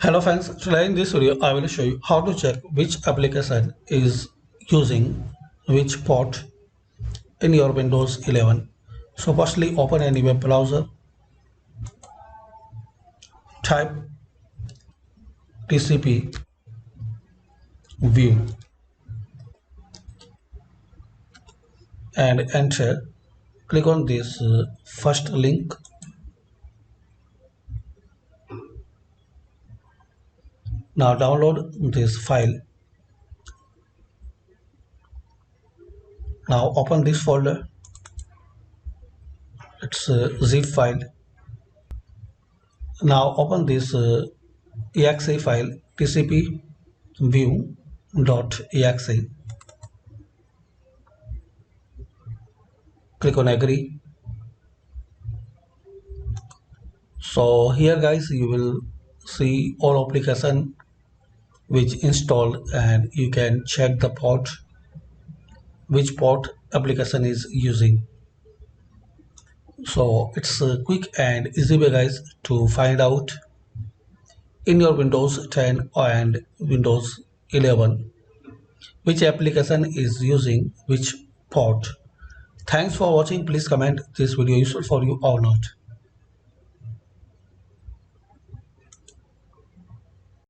Hello friends, today in this video I will show you how to check which application is using which port in your Windows 11. So firstly open any web browser, type TCP view and enter. Click on this first link. Now download this file. Now open this folder. It's a zip file. Now open this exe file tcp view.exe. Click on agree. So here guys you will see all application which installed and you can check the port which port application is using. So it's a quick and easy way guys to find out in your Windows 10 and Windows 11 which application is using which port. Thanks for watching. Please comment this video useful for you or not.